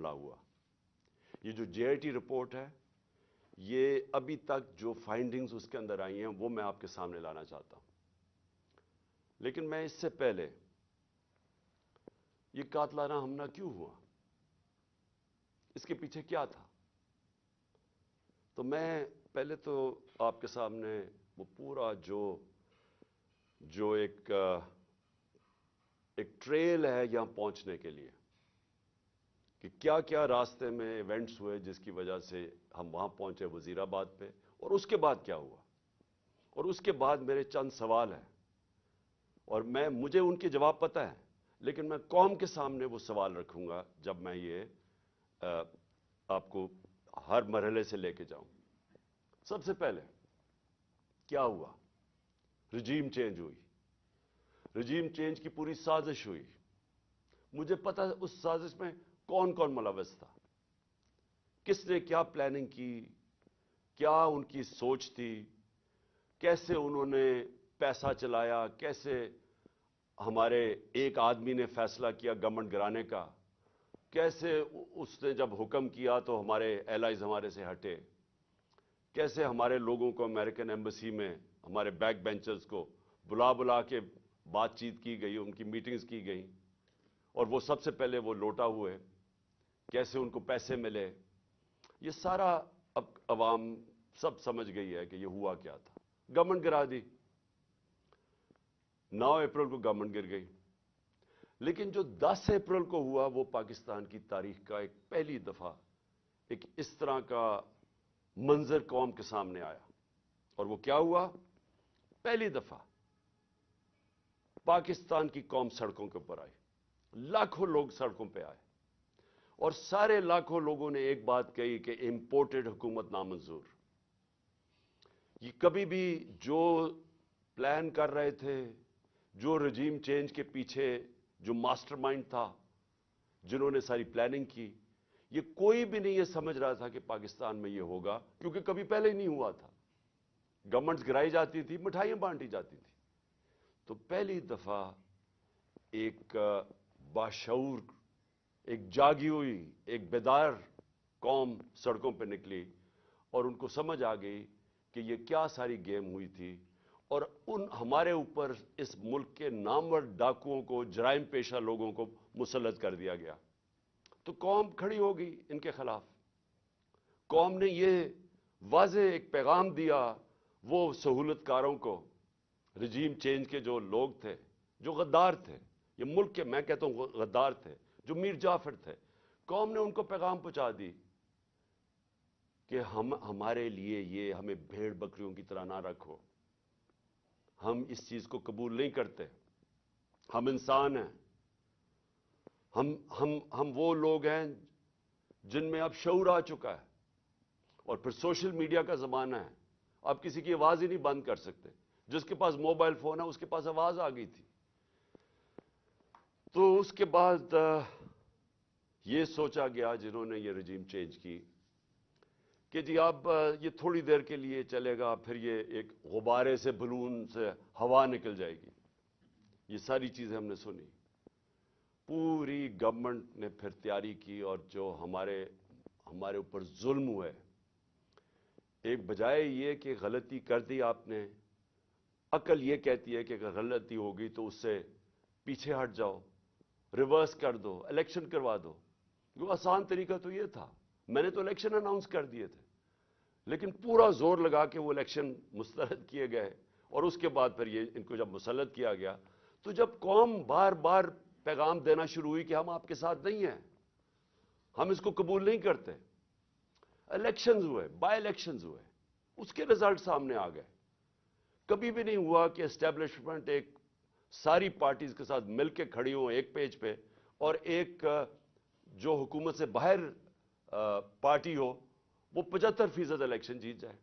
حملہ ہوا. یہ جو JIT رپورٹ ہے، یہ ابھی تک جو فائنڈنگز اس کے اندر آئی ہیں وہ میں آپ کے سامنے لانا چاہتا ہوں. لیکن میں اس سے پہلے یہ قاتلانہ حملہ کیوں ہوا، اس کے پیچھے کیا تھا، تو میں پہلے تو آپ کے سامنے وہ پورا جو ایک ٹریل ہے یہاں پہنچنے کے لیے کہ کیا کیا راستے میں ایونٹس ہوئے جس کی وجہ سے ہم وہاں پہنچے وزیر آباد پہ، اور اس کے بعد کیا ہوا، اور اس کے بعد میرے چند سوال ہیں اور مجھے ان کے جواب پتہ ہے، لیکن میں قوم کے سامنے وہ سوال رکھوں گا جب میں یہ آپ کو ہر مرحلے سے لے کے جاؤں. سب سے پہلے کیا ہوا، رجیم چینج ہوئی. رجیم چینج کی پوری سازش ہوئی. مجھے پتا اس سازش میں کون کون ملوث تھا، کس نے کیا پلاننگ کی، کیا ان کی سوچ تھی، کیسے انہوں نے پیسہ چلایا، کیسے ہمارے ایک آدمی نے فیصلہ کیا گورنمنٹ گرانے کا، کیسے اس نے جب حکم کیا تو ہمارے ایلائز ہمارے سے ہٹے، کیسے ہمارے لوگوں کو امریکن ایمبیسی میں ہمارے بیک بینچرز کو بلا کے بات چیت کی گئی، ان کی میٹنگز کی گئیں، اور وہ سب سے پہلے وہ لوٹا ہوئے، کیسے ان کو پیسے ملے. یہ سارا اب عوام سب سمجھ گئی ہے کہ یہ ہوا کیا تھا. گورنمنٹ گرا دی، 9 اپریل کو گورنمنٹ گر گئی. لیکن جو 10 اپریل کو ہوا وہ پاکستان کی تاریخ کا ایک پہلی دفعہ ایک اس طرح کا منظر قوم کے سامنے آیا. اور وہ کیا ہوا، پہلی دفعہ پاکستان کی قوم سڑکوں کے اوپر آئی، لاکھوں لوگ سڑکوں پہ آئے، اور سارے لاکھوں لوگوں نے ایک بات کہی کہ امپورٹڈ حکومت نامنظور. یہ کبھی بھی جو پلان کر رہے تھے، جو رجیم چینج کے پیچھے جو ماسٹر مائنڈ تھا، جنہوں نے ساری پلاننگ کی، یہ کوئی بھی نہیں یہ سمجھ رہا تھا کہ پاکستان میں یہ ہوگا، کیونکہ کبھی پہلے ہی نہیں ہوا تھا. گورنمنٹس گرائی جاتی تھی، مٹھائیاں بانٹی جاتی تھی. تو پہلی دفعہ ایک باشعور، ایک جاگی ہوئی، ایک بیدار قوم سڑکوں پہ نکلی، اور ان کو سمجھ آ گئی کہ یہ کیا ساری گیم ہوئی تھی، اور ان ہمارے اوپر اس ملک کے نامور ڈاکوؤں کو، جرائم پیشہ لوگوں کو مسلط کر دیا گیا. تو قوم کھڑی ہو گئی ان کے خلاف. قوم نے یہ واضح ایک پیغام دیا وہ سہولت کاروں کو، رجیم چینج کے جو لوگ تھے، جو غدار تھے، یہ ملک کے میں کہتا ہوں غدار تھے، جو میر جعفر تھے. قوم نے ان کو پیغام پہنچا دی کہ ہمارے لیے یہ ہمیں بھیڑ بکریوں کی طرح نہ رکھو، ہم اس چیز کو قبول نہیں کرتے، ہم انسان ہیں، ہم وہ لوگ ہیں جن میں اب شعور آ چکا ہے. اور پھر سوشل میڈیا کا زمانہ ہے، آپ کسی کی آواز ہی نہیں بند کر سکتے. جس کے پاس موبائل فون ہے اس کے پاس آواز آ گئی تھی. تو اس کے بعد یہ سوچا گیا جنہوں نے یہ رجیم چینج کی کہ جی اب یہ تھوڑی دیر کے لیے چلے گا، پھر یہ ایک غبارے سے، بلون سے ہوا نکل جائے گی. یہ ساری چیزیں ہم نے سنی. پوری گورنمنٹ نے پھر تیاری کی، اور جو ہمارے اوپر ظلم ہوئے، ایک بجائے یہ کہ غلطی کر دی آپ نے، عقل یہ کہتی ہے کہ اگر غلطی ہوگی تو اس سے پیچھے ہٹ جاؤ، ریورس کر دو، الیکشن کروا دو. وہ آسان طریقہ تو یہ تھا. میں نے تو الیکشن اناؤنس کر دیے تھے، لیکن پورا زور لگا کے وہ الیکشن مسترد کیے گئے. اور اس کے بعد پھر یہ ان کو جب مسلط کیا گیا، تو جب قوم بار بار پیغام دینا شروع ہوئی کہ ہم آپ کے ساتھ نہیں ہیں، ہم اس کو قبول نہیں کرتے، الیکشنز ہوئے، بائی الیکشنز ہوئے، اس کے رزلٹ سامنے آ گئے. کبھی بھی نہیں ہوا کہ اسٹیبلشمنٹ ایک ساری پارٹیز کے ساتھ مل کے کھڑی ہوں ایک پیج پہ، اور ایک جو حکومت سے باہر پارٹی ہو وہ 75% الیکشن جیت جائے.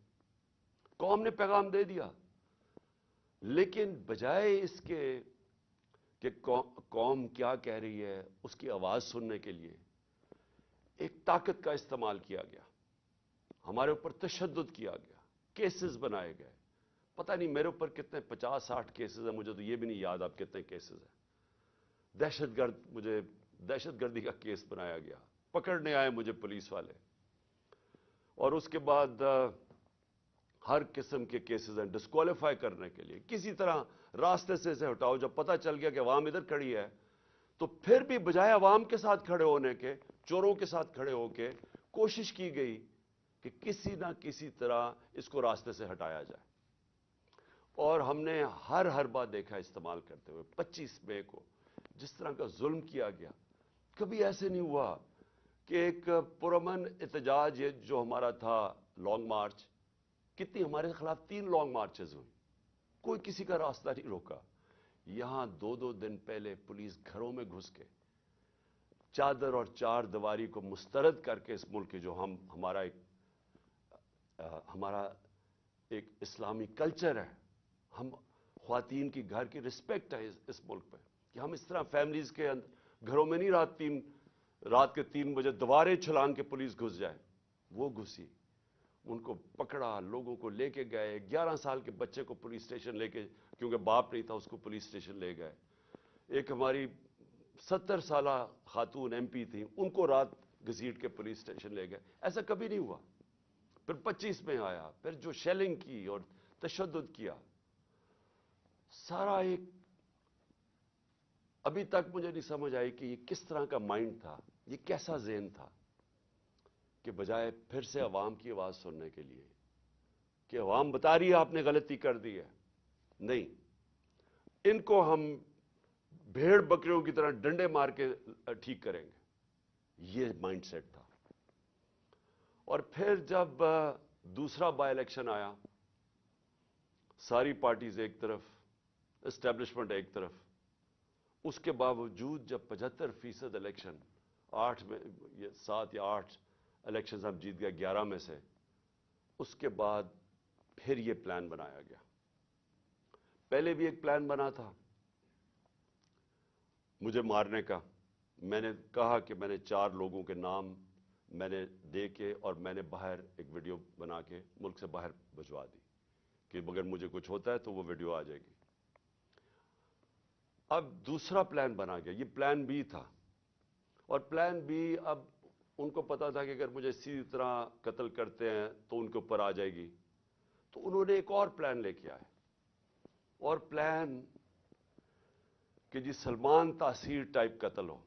قوم نے پیغام دے دیا، لیکن بجائے اس کے کہ قوم کیا کہہ رہی ہے اس کی آواز سننے کے لیے، ایک طاقت کا استعمال کیا گیا، ہمارے اوپر تشدد کیا گیا، کیسز بنائے گئے. پتہ نہیں میرے اوپر کتنے 50-60 کیسز ہیں، مجھے تو یہ بھی نہیں یاد اب کتنے کیسز ہیں. مجھے دہشت گردی کا کیس بنایا گیا، پکڑنے آئے مجھے پولیس والے، اور اس کے بعد ہر قسم کے کیسز ہیں ڈسکوالیفائی کرنے کے لیے، کسی طرح راستے سے ہٹاؤ۔ جب پتہ چل گیا کہ عوام ادھر کھڑی ہے تو پھر بھی بجائے عوام کے ساتھ کھڑے ہونے کے، چوروں کے ساتھ کھڑے ہو کے کوشش کی گئی کہ کسی نہ کسی طرح اس کو راستے سے ہٹایا جائے، اور ہم نے ہر بار دیکھا استعمال کرتے ہوئے 25 مئی کو جس طرح کا ظلم کیا گیا۔ کبھی ایسے نہیں ہوا کہ ایک پرامن احتجاج یہ جو ہمارا تھا لانگ مارچ، کتنی ہمارے خلاف 3 لانگ مارچز ہوئی، کوئی کسی کا راستہ نہیں روکا۔ یہاں 2 دن پہلے پولیس گھروں میں گھس کے چادر اور چار دیواری کو مسترد کر کے اس ملک کے جو ہمارا ایک اسلامی کلچر ہے، ہم خواتین کی گھر کی رسپیکٹ ہے اس ملک پہ، کہ ہم اس طرح فیملیز کے گھروں میں نہیں رات کے 3 بجے دوبارے چھلانگ کے پولیس گھس جائے۔ وہ گھسی، ان کو پکڑا، لوگوں کو لے کے گئے، 11 سال کے بچے کو پولیس اسٹیشن لے کے، کیونکہ باپ نہیں تھا اس کو پولیس اسٹیشن لے گئے۔ ایک ہماری 70 سالہ خاتون ایم پی تھیں، ان کو رات گھسیٹ کے پولیس اسٹیشن لے گئے۔ ایسا کبھی نہیں ہوا۔ پھر 25 میں آیا، پھر جو شیلنگ کی اور تشدد کیا، سارا ایک ابھی تک مجھے نہیں سمجھ آئی کہ یہ کس طرح کا مائنڈ تھا، یہ کیسا ذہن تھا کہ بجائے پھر سے عوام کی آواز سننے کے لیے کہ عوام بتا رہی ہے آپ نے غلطی کر دی ہے، نہیں، ان کو ہم بھیڑ بکریوں کی طرح ڈنڈے مار کے ٹھیک کریں گے، یہ مائنڈ سیٹ تھا۔ اور پھر جب دوسرا بائی الیکشن آیا، ساری پارٹیز ایک طرف، اسٹیبلشمنٹ ایک طرف، اس کے باوجود جب 75% الیکشن 7 یا 8 الیکشنز ہم جیت گئے 11 میں سے، اس کے بعد پھر یہ پلان بنایا گیا۔ پہلے بھی ایک پلان بنا تھا مجھے مارنے کا، میں نے کہا کہ میں نے 4 لوگوں کے نام میں نے دے کے اور میں نے باہر ایک ویڈیو بنا کے ملک سے باہر بھجوا دی کہ اگر مجھے کچھ ہوتا ہے تو وہ ویڈیو آ جائے گی۔ اب دوسرا پلان بنا گیا، یہ پلان بی تھا، اور پلان بی اب ان کو پتا تھا کہ اگر مجھے اسی طرح قتل کرتے ہیں تو ان کے اوپر آ جائے گی، تو انہوں نے ایک اور پلان لے کے آئے، اور پلان کہ جی سلمان تاثیر ٹائپ قتل ہو،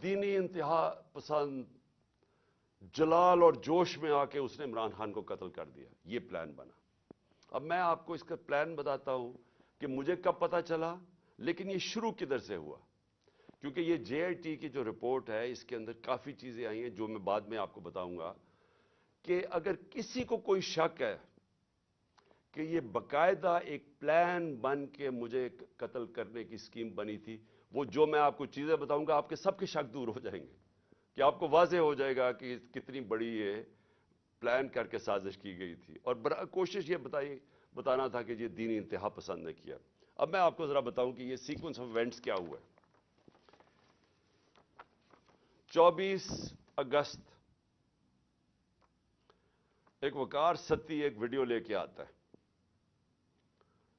دینی انتہا پسند جلال اور جوش میں آ کے اس نے عمران خان کو قتل کر دیا، یہ پلان بنا۔ اب میں آپ کو اس کا پلان بتاتا ہوں کہ مجھے کب پتا چلا، لیکن یہ شروع کدھر سے ہوا، کیونکہ یہ جے آئی ٹی کی جو رپورٹ ہے اس کے اندر کافی چیزیں آئی ہیں جو میں بعد میں آپ کو بتاؤں گا، کہ اگر کسی کو کوئی شک ہے کہ یہ باقاعدہ ایک پلان بن کے مجھے قتل کرنے کی اسکیم بنی تھی، وہ جو میں آپ کو چیزیں بتاؤں گا آپ کے سب کے شک دور ہو جائیں گے، کہ آپ کو واضح ہو جائے گا کہ کتنی بڑی یہ پلان کر کے سازش کی گئی تھی، اور کوشش یہ بتانا تھا کہ یہ دینی انتہا پسند نے کیا۔ اب میں آپ کو ذرا بتاؤں کہ یہ سیکوینس آف ایونٹس کیا ہوا ہے۔ 24 اگست ایک وقار ستی ایک ویڈیو لے کے آتا ہے۔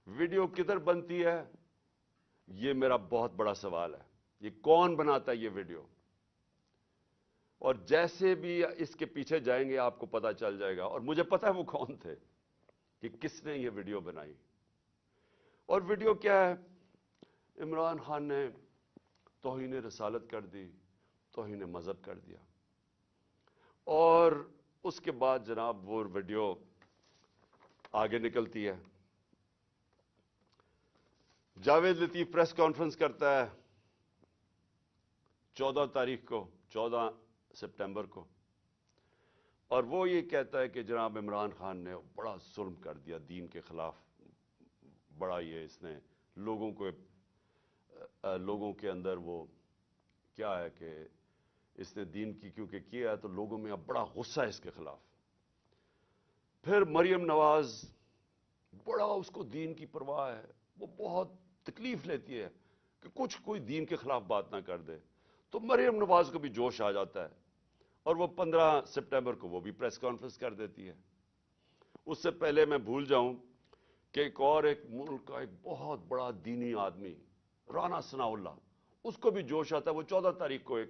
ویڈیو کدھر بنتی ہے یہ میرا بہت بڑا سوال ہے، یہ کون بناتا ہے یہ ویڈیو، اور جیسے بھی اس کے پیچھے جائیں گے آپ کو پتا چل جائے گا، اور مجھے پتا ہے وہ کون تھے، کہ کس نے یہ ویڈیو بنائی۔ اور ویڈیو کیا ہے؟ عمران خان نے توہین رسالت کر دی، توہین مذہب کر دیا، اور اس کے بعد جناب وہ ویڈیو آگے نکلتی ہے۔ جاوید لطیف پریس کانفرنس کرتا ہے 14 سپٹمبر کو، اور وہ یہ کہتا ہے کہ جناب عمران خان نے بڑا ظلم کر دیا دین کے خلاف، بڑا یہ اس نے لوگوں کے اندر وہ کیا ہے کہ اس نے دین کی کیونکہ کیا ہے تو لوگوں میں اب بڑا غصہ ہے اس کے خلاف۔ پھر مریم نواز، بڑا اس کو دین کی پرواہ ہے، وہ بہت تکلیف لیتی ہے کہ کوئی دین کے خلاف بات نہ کر دے، تو مریم نواز کو بھی جوش آ جاتا ہے، اور وہ 15 سپٹمبر کو وہ بھی پریس کانفرنس کر دیتی ہے۔ اس سے پہلے میں بھول جاؤں کہ ایک ملک کا ایک بہت بڑا دینی آدمی رانا ثناء اللہ، اس کو بھی جوش آتا ہے، وہ 14 تاریخ کو ایک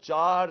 4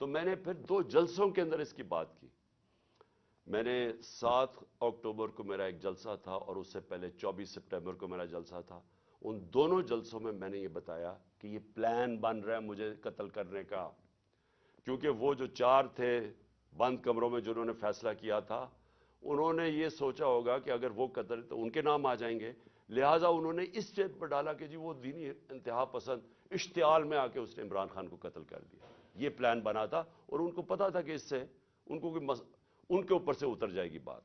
تو میں نے پھر 2 جلسوں کے اندر اس کی بات کی. میں نے 7 اکتوبر کو میرا ایک جلسہ تھا اور اس سے پہلے 24 سپٹمبر کو میرا جلسہ تھا. ان دونوں جلسوں میں نے یہ بتایا کہ یہ پلان بن رہا ہے مجھے قتل کرنے کا، کیونکہ وہ جو 4 تھے بند کمروں میں جنہوں نے فیصلہ کیا تھا، انہوں نے یہ سوچا ہوگا کہ اگر وہ قتل تو ان کے نام آ جائیں گے، لہٰذا انہوں نے اس اسٹیپ پر ڈالا کہ جی وہ دینی انتہا پسند اشتعال میں آ کے اس نے عمران خان کو قتل کر دیا. یہ پلان بنا تھا اور ان کو پتا تھا کہ اس سے ان کے اوپر سے اتر جائے گی بات.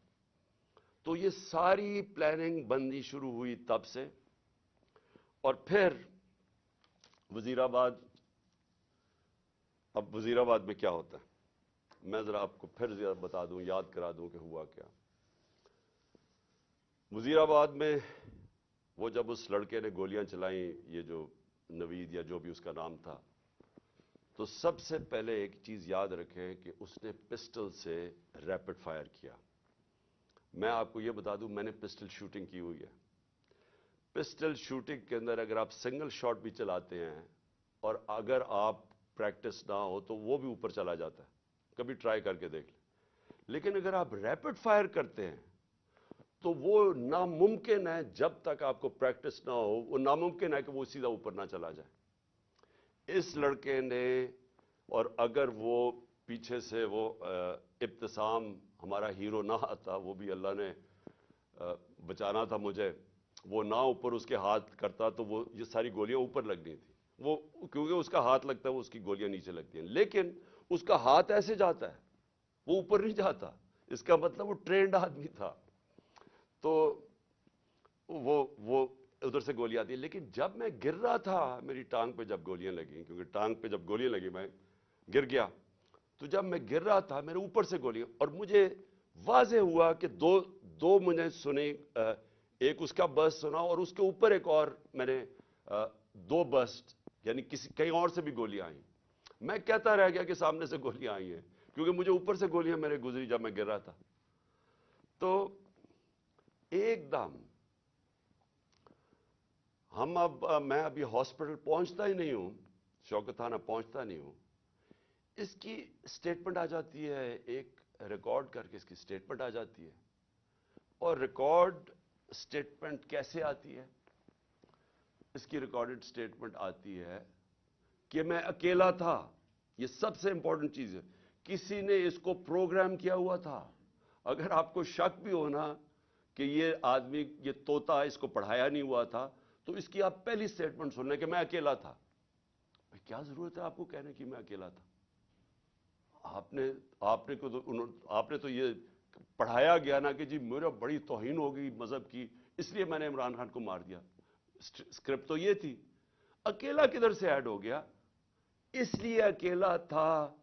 تو یہ ساری پلاننگ بندی شروع ہوئی تب سے. اور پھر وزیر آباد، اب وزیر آباد میں کیا ہوتا ہے میں ذرا آپ کو پھر زیادہ بتا دوں، یاد کرا دوں کہ ہوا کیا. وزیر آباد میں وہ جب اس لڑکے نے گولیاں چلائیں، یہ جو نوید یا جو بھی اس کا نام تھا، تو سب سے پہلے ایک چیز یاد رکھیں کہ اس نے پسٹل سے ریپڈ فائر کیا. میں آپ کو یہ بتا دوں میں نے پسٹل شوٹنگ کی ہوئی ہے. پسٹل شوٹنگ کے اندر اگر آپ سنگل شاٹ بھی چلاتے ہیں اور اگر آپ پریکٹس نہ ہو تو وہ بھی اوپر چلا جاتا ہے، کبھی ٹرائی کر کے دیکھ لیں. لیکن اگر آپ ریپڈ فائر کرتے ہیں تو وہ ناممکن ہے، جب تک آپ کو پریکٹس نہ ہو وہ ناممکن ہے کہ وہ سیدھا اوپر نہ چلا جائے. اس لڑکے نے، اور اگر وہ پیچھے سے وہ ابتسام ہمارا ہیرو نہ آتا، وہ بھی اللہ نے بچانا تھا مجھے، وہ نہ اوپر اس کے ہاتھ کرتا تو وہ یہ ساری گولیاں اوپر لگنی تھی. وہ کیونکہ اس کا ہاتھ لگتا ہے وہ اس کی گولیاں نیچے لگتی ہیں، لیکن اس کا ہاتھ ایسے جاتا ہے وہ اوپر نہیں جاتا. اس کا مطلب وہ ٹرینڈ آدمی تھا. تو وہ ادھر سے گولی آتی ہے. لیکن جب میں گر رہا تھا، میری ٹانگ پہ جب گولیاں لگیں، کیونکہ ٹانگ پہ جب گولیاں لگی میں گر گیا، تو جب میں گر رہا تھا میرے اوپر سے گولیاں، اور مجھے واضح ہوا کہ دو مجھے سنے، ایک اس کا برسٹ سنا اور اس کے اوپر ایک اور میں نے 2 برسٹ، یعنی کہیں اور سے بھی گولیاں آئیں. میں کہتا رہ گیا کہ سامنے سے گولیاں آئی ہیں، کیونکہ مجھے اوپر سے گولیاں میرے گزری جب میں گر رہا تھا. تو ایک دم میں ابھی ہاسپٹل پہنچتا ہی نہیں ہوں، شوکت تھانہ پہنچتا نہیں ہوں، اس کی سٹیٹمنٹ آ جاتی ہے، ایک ریکارڈ کر کے اس کی سٹیٹمنٹ آ جاتی ہے. اور ریکارڈ سٹیٹمنٹ کیسے آتی ہے؟ اس کی ریکارڈڈ سٹیٹمنٹ آتی ہے کہ میں اکیلا تھا. یہ سب سے امپورٹنٹ چیز ہے. کسی نے اس کو پروگرام کیا ہوا تھا. اگر آپ کو شک بھی ہونا کہ یہ آدمی، یہ طوطا اس کو پڑھایا نہیں ہوا تھا، تو اس کی آپ پہلی سٹیٹمنٹ سن لیں کہ میں اکیلا تھا. کیا ضرورت ہے آپ کو کہنے کی میں اکیلا تھا؟ آپ نے تو یہ پڑھایا گیا نا کہ جی میرا بڑی توہین ہو گئی مذہب کی، اس لیے میں نے عمران خان کو مار دیا. اسکرپٹ تو یہ تھی. اکیلا کدھر سے ایڈ ہو گیا؟ اس لیے اکیلا تھا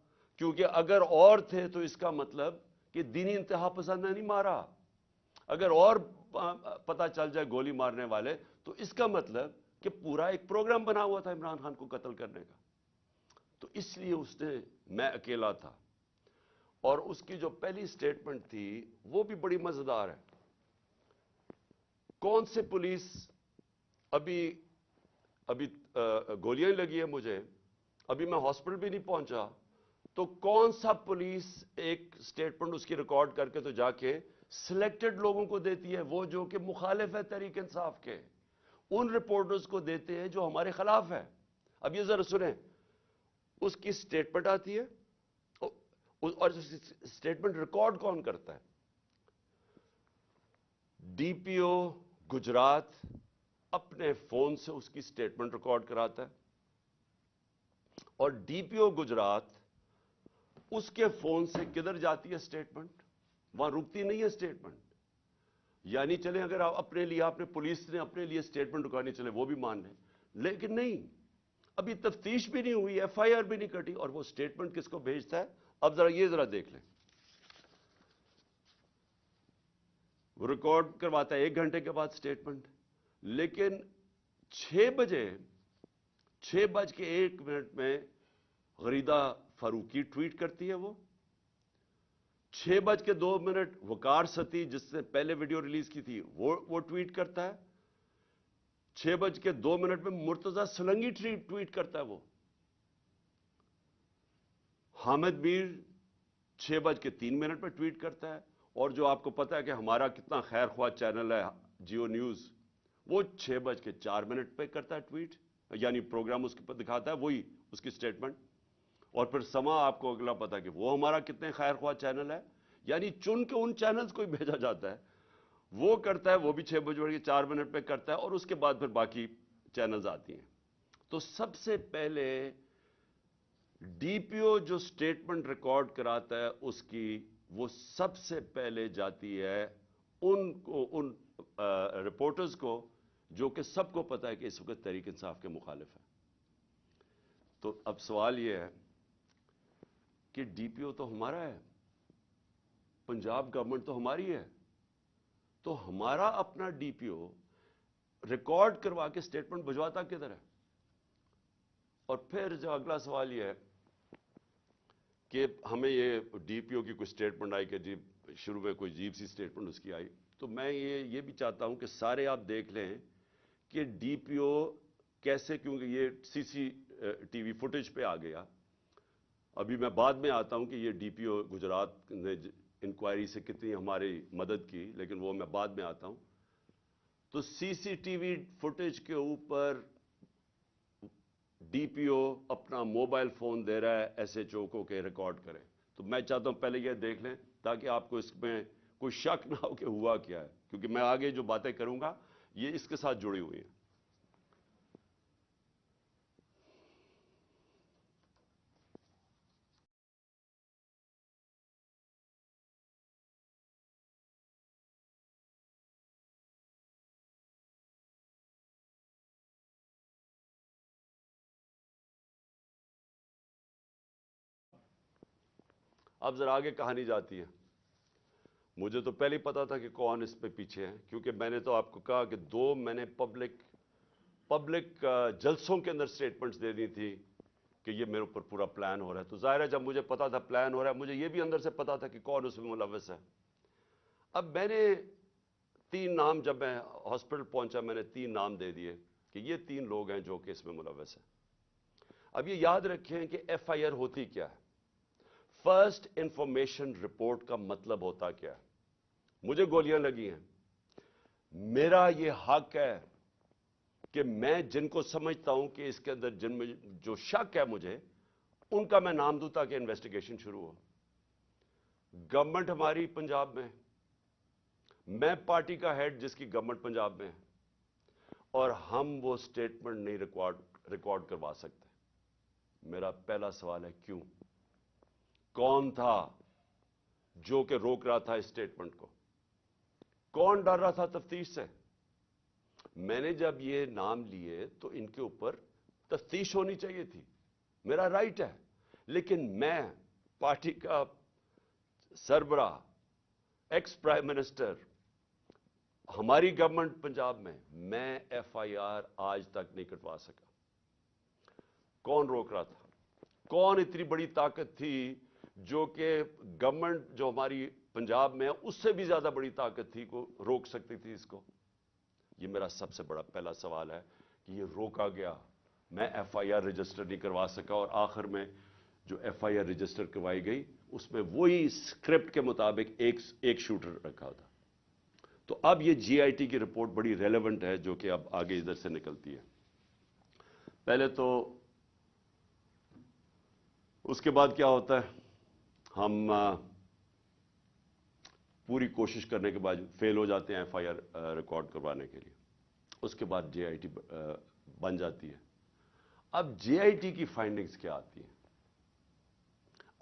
کیونکہ اگر اور تھے تو اس کا مطلب کہ دینی انتہا پسند نے نہیں مارا. اگر اور پتہ چل جائے گولی مارنے والے، تو اس کا مطلب کہ پورا ایک پروگرام بنا ہوا تھا عمران خان کو قتل کرنے کا. تو اس لیے اس نے میں اکیلا تھا. اور اس کی جو پہلی سٹیٹمنٹ تھی وہ بھی بڑی مزیدار ہے. کون سے پولیس، ابھی گولیاں لگی ہیں مجھے، ابھی میں ہاسپٹل بھی نہیں پہنچا، تو کون سا پولیس ایک سٹیٹمنٹ اس کی ریکارڈ کر کے تو جا کے سلیکٹڈ لوگوں کو دیتی ہے، وہ جو کہ مخالف ہے تحریک انصاف کے، ان رپورٹرز کو دیتے ہیں جو ہمارے خلاف ہے. اب یہ ذرا سنیں، اس کی سٹیٹمنٹ آتی ہے اور سٹیٹمنٹ ریکارڈ کون کرتا ہے؟ ڈی پی او گجرات اپنے فون سے اس کی سٹیٹمنٹ ریکارڈ کراتا ہے، اور ڈی پی او گجرات اس کے فون سے کدھر جاتی ہے سٹیٹمنٹ؟ وہاں رکتی نہیں ہے سٹیٹمنٹ. یعنی چلیں اگر آپ اپنے لیے، آپ نے پولیس نے اپنے لیے سٹیٹمنٹ رکانی چلے وہ بھی مان لیں، لیکن نہیں، ابھی تفتیش بھی نہیں ہوئی، ایف آئی آر بھی نہیں کٹی، اور وہ سٹیٹمنٹ کس کو بھیجتا ہے؟ اب ذرا دیکھ لیں. وہ ریکارڈ کرواتا ہے 1 گھنٹے کے بعد سٹیٹمنٹ، لیکن 6:01 میں غریدہ فاروقی ٹویٹ کرتی ہے. وہ 6:02 وقار ستی جس نے پہلے ویڈیو ریلیز کی تھی وہ ٹویٹ کرتا ہے. 6:02 میں مرتضی سلنگی ٹویٹ کرتا ہے. وہ حامد میر 6:03 پہ ٹویٹ کرتا ہے، اور جو آپ کو پتا ہے کہ ہمارا کتنا خیر خواہ چینل ہے جیو نیوز، وہ 6:04 پہ کرتا ہے ٹویٹ، یعنی پروگرام اس کے دکھاتا ہے وہی اس کی سٹیٹمنٹ. اور پھر سما آپ کو اگلا پتا کہ وہ ہمارا کتنے خیر خواہ چینل ہے، یعنی چن کے ان چینلز کو ہی بھیجا جاتا ہے. وہ کرتا ہے، وہ بھی 6:04 پہ کرتا ہے، اور اس کے بعد پھر باقی چینلز آتی ہیں. تو سب سے پہلے ڈی پی او جو سٹیٹمنٹ ریکارڈ کراتا ہے اس کی، وہ سب سے پہلے جاتی ہے ان رپورٹرز کو جو کہ سب کو پتا ہے کہ اس وقت تحریک انصاف کے مخالف ہیں. تو اب سوال یہ ہے کہ ڈی پی او تو ہمارا ہے، پنجاب گورنمنٹ تو ہماری ہے، تو ہمارا اپنا ڈی پی او ریکارڈ کروا کے سٹیٹمنٹ بھجواتا کدھر ہے؟ اور پھر جو اگلا سوال یہ ہے کہ ہمیں یہ ڈی پی او کی کوئی سٹیٹمنٹ آئی کہ جی شروع میں کوئی عجیب سی سٹیٹمنٹ اس کی آئی، تو میں یہ بھی چاہتا ہوں کہ سارے آپ دیکھ لیں کہ ڈی پی او کیسے، کیونکہ یہ سی سی ٹی وی فوٹیج پہ آ گیا. ابھی میں بعد میں آتا ہوں کہ یہ ڈی پی او گجرات نے انکوائری سے کتنی ہماری مدد کی، لیکن وہ میں بعد میں آتا ہوں. تو سی سی ٹی وی فوٹیج کے اوپر ڈی پی او اپنا موبائل فون دے رہا ہے ایس ایچ او کو کہ ریکارڈ کرے. تو میں چاہتا ہوں پہلے یہ دیکھ لیں تاکہ آپ کو اس میں کوئی شک نہ ہو کہ ہوا کیا ہے، کیونکہ میں آگے جو باتیں کروں گا یہ اس کے ساتھ جڑی ہوئی ہیں. اب ذرا آگے کہانی جاتی ہے. مجھے تو پہلے ہی پتا تھا کہ کون اس پہ پیچھے ہیں، کیونکہ میں نے تو آپ کو کہا کہ میں نے پبلک جلسوں کے اندر سٹیٹمنٹس دے دی تھی کہ یہ میرے اوپر پورا پلان ہو رہا ہے. تو ظاہر ہے جب مجھے پتا تھا پلان ہو رہا ہے، مجھے یہ بھی اندر سے پتا تھا کہ کون اس میں ملوث ہے. اب میں نے 3 نام، جب میں ہاسپٹل پہنچا میں نے 3 نام دے دیے کہ یہ 3 لوگ ہیں جو کہ اس میں ملوث ہیں. اب یہ یاد رکھیں کہ ایف آئی آر ہوتی کیا ہے. فرسٹ انفارمیشن رپورٹ کا مطلب ہوتا کیا ہے؟ مجھے گولیاں لگی ہیں، میرا یہ حق ہے کہ میں جن کو سمجھتا ہوں کہ اس کے اندر جن میں جو شک ہے مجھے، ان کا میں نام دوں تاکہ انویسٹیگیشن شروع ہو. گورنمنٹ ہماری پنجاب میں، میں پارٹی کا ہیڈ جس کی گورنمنٹ پنجاب میں ہے، اور ہم وہ سٹیٹمنٹ نہیں ریکارڈ کروا سکتے. میرا پہلا سوال ہے کیوں؟ کون تھا جو کہ روک رہا تھا اس سٹیٹمنٹ کو؟ کون ڈر رہا تھا تفتیش سے؟ میں نے جب یہ نام لیے تو ان کے اوپر تفتیش ہونی چاہیے تھی، میرا رائٹ ہے. لیکن میں پارٹی کا سربراہ، ایکس پرائم منسٹر، ہماری گورنمنٹ پنجاب میں ایف آئی آر آج تک نہیں کٹوا سکا. کون روک رہا تھا؟ کون اتنی بڑی طاقت تھی جو کہ گورنمنٹ جو ہماری پنجاب میں ہے اس سے بھی زیادہ بڑی طاقت تھی کو روک سکتی تھی اس کو؟ یہ میرا سب سے بڑا پہلا سوال ہے کہ یہ روکا گیا. میں ایف آئی آر رجسٹر نہیں کروا سکا، اور آخر میں جو ایف آئی آر رجسٹر کروائی گئی اس میں وہی اسکرپٹ کے مطابق ایک شوٹر رکھا تھا. تو اب یہ جی آئی ٹی کی رپورٹ بڑی ریلیونٹ ہے جو کہ اب آگے ادھر سے نکلتی ہے. پہلے تو اس کے بعد کیا ہوتا ہے، ہم پوری کوشش کرنے کے بعد فیل ہو جاتے ہیں ایف آئی آر ریکارڈ کروانے کے لیے. اس کے بعد جے آئی ٹی بن جاتی ہے. اب جے آئی ٹی کی فائنڈنگز کیا آتی ہیں؟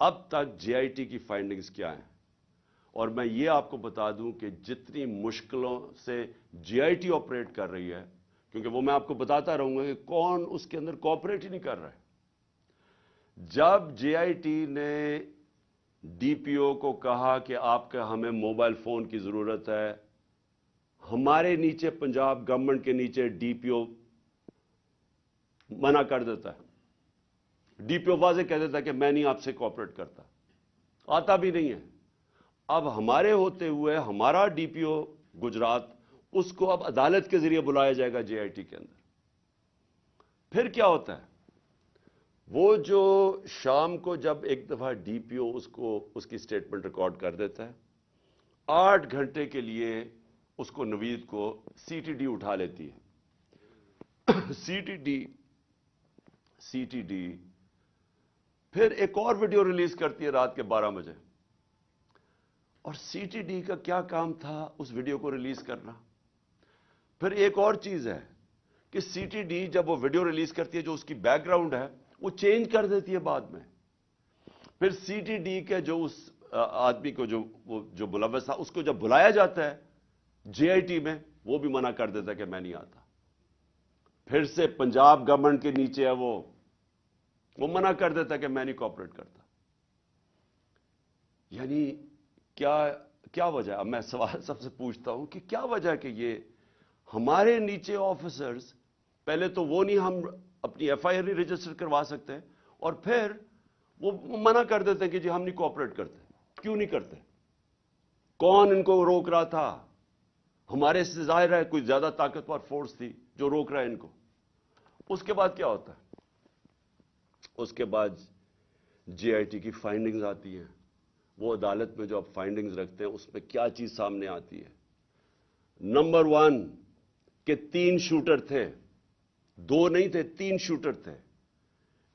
اب تک جے آئی ٹی کی فائنڈنگز کیا ہیں؟ اور میں یہ آپ کو بتا دوں کہ جتنی مشکلوں سے جے آئی ٹی آپریٹ کر رہی ہے، کیونکہ وہ میں آپ کو بتاتا رہوں گا کہ کون اس کے اندر کوآپریٹ ہی نہیں کر رہا ہے. جب جے آئی ٹی نے ڈی پی او کو کہا کہ آپ کا ہمیں موبائل فون کی ضرورت ہے، ہمارے نیچے پنجاب گورنمنٹ کے نیچے ڈی پی او منع کر دیتا ہے. ڈی پی او واضح کہہ دیتا ہے کہ میں نہیں آپ سے کوآپریٹ کرتا، آتا بھی نہیں ہے. اب ہمارے ہوتے ہوئے ہمارا ڈی پی او گجرات، اس کو اب عدالت کے ذریعے بلایا جائے گا جے آئی ٹی کے اندر. پھر کیا ہوتا ہے؟ وہ جو شام کو جب ایک دفعہ ڈی پی او اس کی سٹیٹمنٹ ریکارڈ کر دیتا ہے، 8 گھنٹے کے لیے اس کو نوید کو سی ٹی ڈی اٹھا لیتی ہے۔ سی ٹی ڈی پھر ایک اور ویڈیو ریلیز کرتی ہے رات کے 12 بجے، اور سی ٹی ڈی کا کیا کام تھا اس ویڈیو کو ریلیز کرنا۔ پھر ایک اور چیز ہے کہ سی ٹی ڈی جب وہ ویڈیو ریلیز کرتی ہے، جو اس کی بیک گراؤنڈ ہے وہ چینج کر دیتی ہے بعد میں۔ پھر سی ٹی ڈی کے جو اس آدمی کو جو ملوث تھا، اس کو جب بلایا جاتا ہے جے آئی ٹی میں، وہ بھی منع کر دیتا ہے کہ میں نہیں آتا۔ پھر سے پنجاب گورنمنٹ کے نیچے ہے وہ منع کر دیتا ہے کہ میں نہیں کوآپریٹ کرتا۔ یعنی کیا وجہ ہے؟ اب میں سوال سب سے پوچھتا ہوں کہ کیا وجہ ہے کہ یہ ہمارے نیچے آفیسرز، پہلے تو وہ نہیں، ہم اپنی ایف آئی آر نہیں رجسٹر کروا سکتے، اور پھر وہ منع کر دیتے ہیں کہ جی ہم نہیں کوآپریٹ کرتے۔ کیوں نہیں کرتے؟ کون ان کو روک رہا تھا؟ ہمارے سے ظاہر ہے کوئی زیادہ طاقتور فورس تھی جو روک رہا ہے ان کو۔ اس کے بعد کیا ہوتا ہے؟ اس کے بعد جے آئی ٹی کی فائنڈنگز آتی ہیں۔ وہ عدالت میں جو اب فائنڈنگز رکھتے ہیں، اس میں کیا چیز سامنے آتی ہے؟ نمبر 1 کہ 3 شوٹر تھے، 2 نہیں تھے، 3 شوٹر تھے۔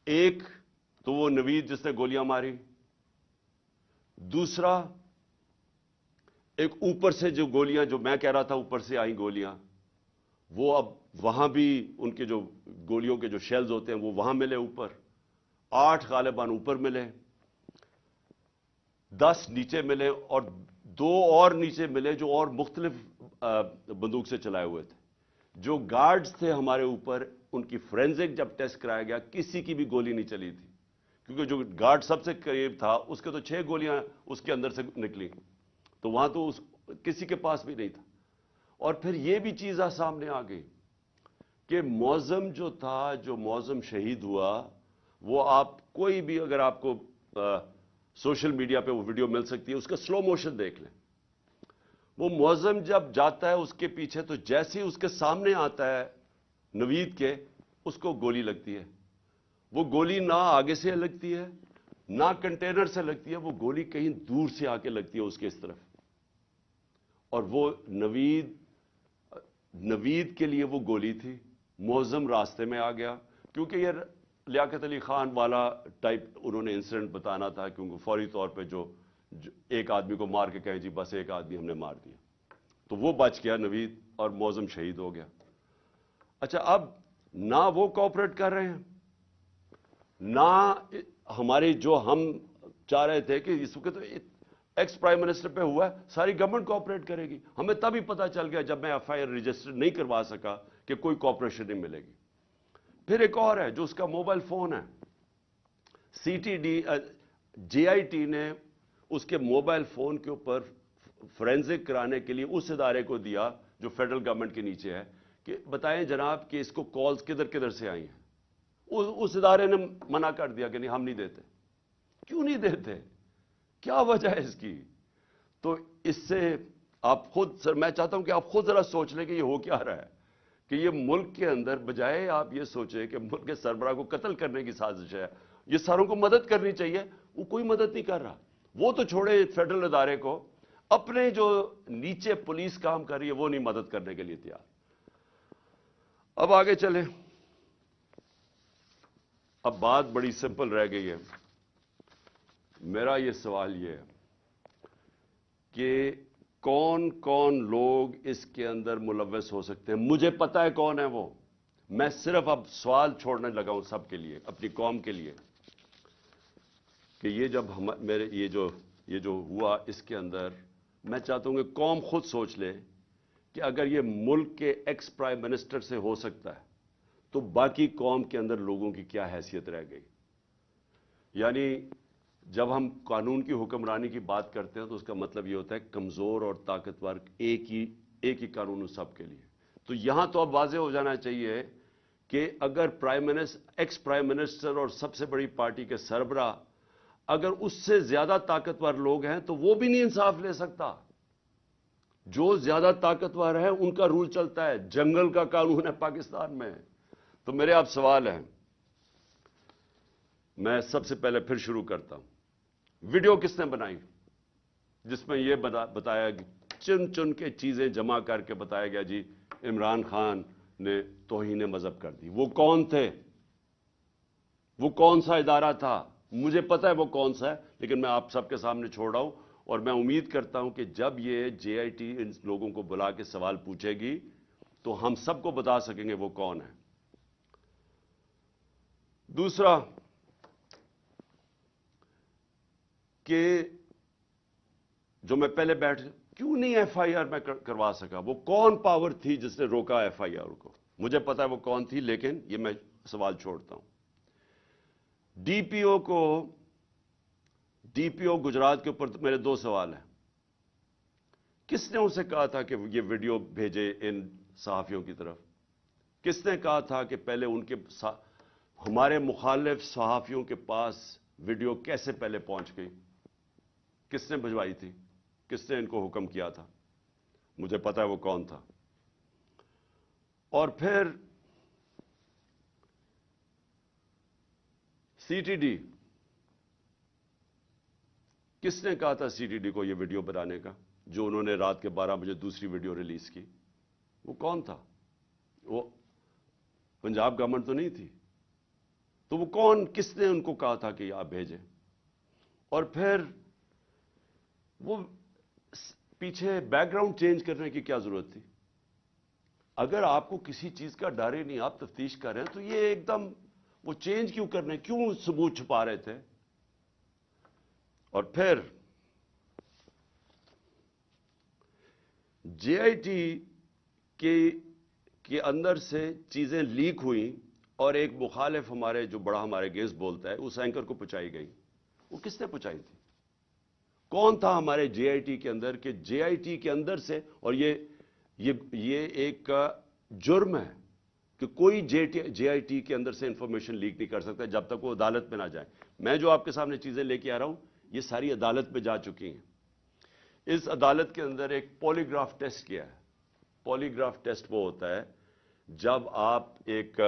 ایک تو وہ نوید جس نے گولیاں ماری، دوسرا ایک اوپر سے جو گولیاں، جو میں کہہ رہا تھا اوپر سے آئیں گولیاں، وہ اب وہاں بھی ان کے جو گولیوں کے جو شیلز ہوتے ہیں وہ وہاں ملے اوپر، 8 غالباً اوپر ملے، 10 نیچے ملے، اور 2 اور نیچے ملے جو اور مختلف بندوق سے چلائے ہوئے تھے۔ جو گارڈز تھے ہمارے اوپر، ان کی فورینزک جب ٹیسٹ کرایا گیا، کسی کی بھی گولی نہیں چلی تھی، کیونکہ جو گارڈ سب سے قریب تھا اس کے تو 6 گولیاں اس کے اندر سے نکلی، تو وہاں تو کسی کے پاس بھی نہیں تھا۔ اور پھر یہ بھی چیز سامنے آ گئی کہ معظم جو تھا، جو معظم شہید ہوا، وہ آپ کوئی بھی، اگر آپ کو سوشل میڈیا پہ وہ ویڈیو مل سکتی ہے، اس کا سلو موشن دیکھ لیں۔ وہ معظم جب جاتا ہے اس کے پیچھے، تو جیسے ہی اس کے سامنے آتا ہے نوید کے، اس کو گولی لگتی ہے۔ وہ گولی نہ آگے سے لگتی ہے نہ کنٹینر سے لگتی ہے، وہ گولی کہیں دور سے آ کے لگتی ہے اس کے اس طرف، اور وہ نوید کے لیے وہ گولی تھی۔ معظم راستے میں آ گیا، کیونکہ یہ لیاقت علی خان والا ٹائپ انہوں نے انسیڈنٹ بتانا تھا، کیونکہ فوری طور پہ جو ایک آدمی کو مار کے کہیں جی بس ایک آدمی ہم نے مار دیا، تو وہ بچ گیا نوید، اور معظم شہید ہو گیا۔ اچھا، اب نہ وہ کوآپریٹ کر رہے ہیں، نہ ہمارے جو ہم چاہ رہے تھے کہ اس وقت ایکس پرائم منسٹر پہ ہوا ہے، ساری گورنمنٹ کوآپریٹ کرے گی۔ ہمیں تب ہی پتا چل گیا جب میں ایف آئی آر رجسٹر نہیں کروا سکا کہ کوئی کوآپریشن نہیں ملے گی۔ پھر ایک اور ہے جو اس کا موبائل فون ہے، C T D J I T نے اس کے موبائل فون کے اوپر فورینزک کرانے کے لیے اس ادارے کو دیا جو فیڈرل گورنمنٹ کے نیچے ہے، کہ بتائیں جناب کہ اس کو کالز کدھر سے آئی ہیں۔ اس ادارے نے منع کر دیا کہ نہیں، ہم نہیں دیتے۔ کیوں نہیں دیتے؟ کیا وجہ ہے اس کی؟ تو اس سے آپ خود، سر میں چاہتا ہوں کہ آپ خود ذرا سوچ لیں کہ یہ ہو کیا رہا ہے، کہ یہ ملک کے اندر بجائے آپ یہ سوچیں کہ ملک کے سربراہ کو قتل کرنے کی سازش ہے، یہ ساروں کو مدد کرنی چاہیے، وہ کوئی مدد نہیں کر رہا۔ وہ تو چھوڑے فیڈرل ادارے کو، اپنے جو نیچے پولیس کام کر رہی ہے وہ نہیں مدد کرنے کے لیے تیار۔ اب آگے چلیں، اب بات بڑی سمپل رہ گئی ہے۔ میرا یہ سوال یہ ہے کہ کون کون لوگ اس کے اندر ملوث ہو سکتے ہیں؟ مجھے پتا ہے کون ہے وہ، میں صرف اب سوال چھوڑنے لگا ہوں سب کے لیے، اپنی قوم کے لیے، کہ یہ جب یہ جو ہوا اس کے اندر، میں چاہتا ہوں کہ قوم خود سوچ لے کہ اگر یہ ملک کے ایکس پرائم منسٹر سے ہو سکتا ہے تو باقی قوم کے اندر لوگوں کی کیا حیثیت رہ گئی۔ یعنی جب ہم قانون کی حکمرانی کی بات کرتے ہیں تو اس کا مطلب یہ ہوتا ہے کمزور اور طاقتور ایک ہی قانون سب کے لیے۔ تو یہاں تو اب واضح ہو جانا چاہیے کہ اگر ایکس پرائم منسٹر اور سب سے بڑی پارٹی کے سربراہ اگر اس سے زیادہ طاقتور لوگ ہیں تو وہ بھی نہیں انصاف لے سکتا۔ جو زیادہ طاقتور ہے ان کا رول چلتا ہے، جنگل کا قانون ہے پاکستان میں۔ تو میرے آپ سوال ہیں میں سب سے پہلے پھر شروع کرتا ہوں. ویڈیو کس نے بنائی جس میں یہ بتایا چن چن کے چیزیں جمع کر کے بتایا گیا جی عمران خان نے توہین مذہب کر دی؟ وہ کون تھے؟ وہ کون سا ادارہ تھا؟ مجھے پتا ہے وہ کون سا ہے، لیکن میں آپ سب کے سامنے چھوڑ رہا ہوں، اور میں امید کرتا ہوں کہ جب یہ جے آئی ٹی ان لوگوں کو بلا کے سوال پوچھے گی تو ہم سب کو بتا سکیں گے وہ کون ہے. دوسرا کہ جو میں پہلے کیوں نہیں ایف آئی آر میں کروا سکا؟ وہ کون پاور تھی جس نے روکا ایف آئی آر کو؟ مجھے پتا ہے وہ کون تھی، لیکن یہ میں سوال چھوڑتا ہوں. ڈی پی او گجرات کے اوپر میرے دو سوال ہیں. کس نے اسے کہا تھا کہ یہ ویڈیو بھیجے ان صحافیوں کی طرف؟ کس نے کہا تھا کہ پہلے ہمارے مخالف صحافیوں کے پاس ویڈیو کیسے پہلے پہنچ گئی؟ کس نے بھجوائی تھی؟ کس نے ان کو حکم کیا تھا؟ مجھے پتا ہے وہ کون تھا. اور پھر سی ٹی ڈی، کس نے کہا تھا سی ٹی ڈی کو یہ ویڈیو بنانے کا جو انہوں نے رات کے 12 بجے دوسری ویڈیو ریلیز کی؟ وہ کون تھا؟ وہ پنجاب گورنمنٹ تو نہیں تھی. تو وہ کون، کس نے ان کو کہا تھا کہ آپ بھیجیں؟ اور پھر وہ پیچھے بیک گراؤنڈ چینج کرنے کی کیا ضرورت تھی؟ اگر آپ کو کسی چیز کا ڈر ہی نہیں، آپ تفتیش کر رہے ہیں، تو یہ ایک دم وہ چینج کیوں کرنے، کیوں ثبوت چھپا رہے تھے؟ اور پھر جے آئی ٹی کے اندر سے چیزیں لیک ہوئیں اور ایک مخالف ہمارے جو بڑا ہمارے گیسٹ بولتا ہے اس اینکر کو پہنچائی گئی. وہ کس نے پہنچائی تھی؟ کون تھا ہمارے جے آئی ٹی کے اندر کہ جے آئی ٹی کے اندر سے، اور یہ ایک جرم ہے کہ کوئی جے آئی ٹی کے اندر سے انفارمیشن لیک نہیں کر سکتا جب تک وہ عدالت میں نہ جائے. میں جو آپ کے سامنے چیزیں لے کے آ رہا ہوں یہ ساری عدالت میں جا چکی ہیں. اس عدالت کے اندر ایک پولی گراف ٹیسٹ کیا ہے. پولی گراف ٹیسٹ وہ ہوتا ہے جب آپ ایک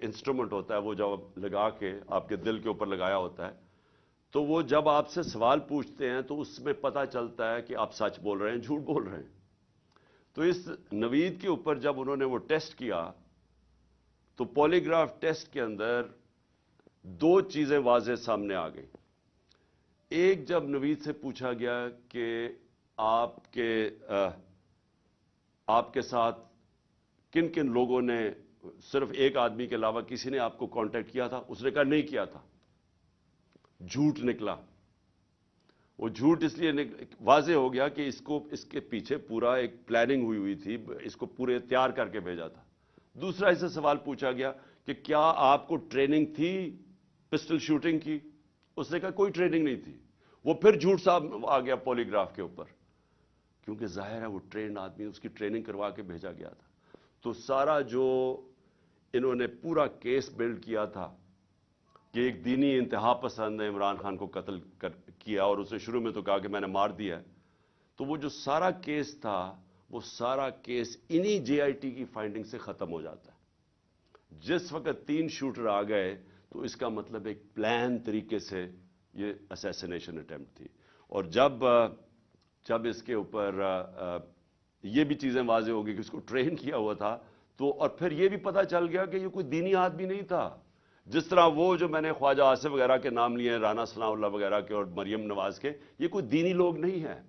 انسٹرومنٹ ہوتا ہے وہ جب لگا کے آپ کے دل کے اوپر لگایا ہوتا ہے، تو وہ جب آپ سے سوال پوچھتے ہیں تو اس میں پتہ چلتا ہے کہ آپ سچ بول رہے ہیں جھوٹ بول رہے ہیں. تو اس نوید کے اوپر جب انہوں نے وہ ٹیسٹ کیا تو پولی گراف ٹیسٹ کے اندر دو چیزیں واضح سامنے آ گئی. ایک، جب نوید سے پوچھا گیا کہ آپ کے ساتھ کن کن لوگوں نے، صرف ایک آدمی کے علاوہ کسی نے آپ کو کانٹیکٹ کیا تھا؟ اس نے کہا نہیں کیا تھا. جھوٹ نکلا. وہ جھوٹ اس لیے واضح ہو گیا کہ اس کے پیچھے پورا ایک پلاننگ ہوئی تھی، اس کو پورے تیار کر کے بھیجا تھا. دوسرا اسے سوال پوچھا گیا کہ کیا آپ کو ٹریننگ تھی پسٹل شوٹنگ کی؟ اس نے کہا کوئی ٹریننگ نہیں تھی. وہ پھر جھوٹ صاحب آ گیا پولی گراف کے اوپر، کیونکہ ظاہر ہے وہ ٹرینڈ آدمی، اس کی ٹریننگ کروا کے بھیجا گیا تھا. تو سارا جو انہوں نے پورا کیس بلڈ کیا تھا کہ ایک دینی انتہا پسند نے عمران خان کو قتل کیا، اور اسے شروع میں تو کہا کہ میں نے مار دیا ہے. تو وہ جو سارا کیس تھا وہ سارا کیس انہی جے آئی ٹی کی فائنڈنگ سے ختم ہو جاتا ہے. جس وقت 3 شوٹر آ گئے تو اس کا مطلب ایک پلان طریقے سے یہ اسیسینیشن اٹیمپٹ تھی. اور جب اس کے اوپر یہ بھی چیزیں واضح ہو گئی کہ اس کو ٹرین کیا ہوا تھا، تو اور پھر یہ بھی پتہ چل گیا کہ یہ کوئی دینی آدمی نہیں تھا. جس طرح وہ جو میں نے خواجہ آصف وغیرہ کے نام لیے ہیں، رانا ثناء اللہ وغیرہ کے اور مریم نواز کے، یہ کوئی دینی لوگ نہیں ہیں.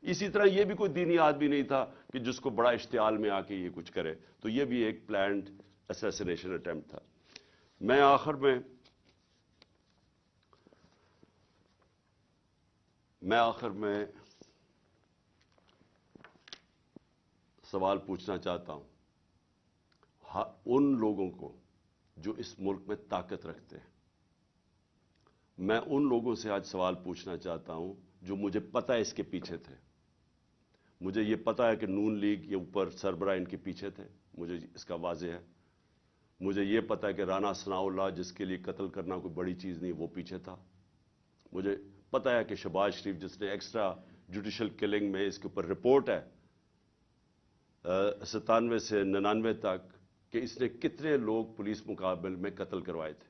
اسی طرح یہ بھی کوئی دینی آدمی نہیں تھا کہ جس کو بڑا اشتعال میں آ کے یہ کچھ کرے. تو یہ بھی ایک پلانڈ اسیسینیشن اٹیمپٹ تھا. میں آخر میں سوال پوچھنا چاہتا ہوں ان لوگوں کو جو اس ملک میں طاقت رکھتے ہیں. میں ان لوگوں سے آج سوال پوچھنا چاہتا ہوں جو مجھے پتہ ہے اس کے پیچھے تھے. مجھے یہ پتہ ہے کہ نون لیگ یہ اوپر سربراہ ان کے پیچھے تھے، مجھے اس کا واضح ہے. مجھے یہ پتہ ہے کہ رانا ثناء اللہ جس کے لیے قتل کرنا کوئی بڑی چیز نہیں، وہ پیچھے تھا. مجھے پتہ ہے کہ شہباز شریف جس نے ایکسٹرا جوڈیشل کلنگ میں اس کے اوپر رپورٹ ہے 97 سے 99 تک کہ اس نے کتنے لوگ پولیس مقابل میں قتل کروائے تھے.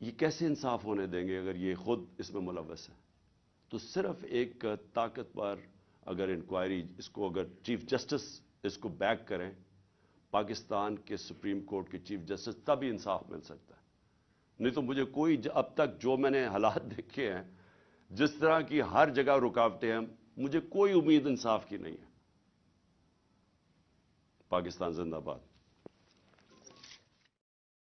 یہ کیسے انصاف ہونے دیں گے اگر یہ خود اس میں ملوث ہے؟ تو صرف ایک طاقتور اگر انکوائری اس کو اگر چیف جسٹس اس کو بیک کریں، پاکستان کے سپریم کورٹ کے چیف جسٹس، تب ہی انصاف مل سکتا ہے. نہیں تو مجھے کوئی اب تک جو میں نے حالات دیکھے ہیں، جس طرح کی ہر جگہ رکاوٹیں ہیں، مجھے کوئی امید انصاف کی نہیں ہے. پاکستان زندہ باد.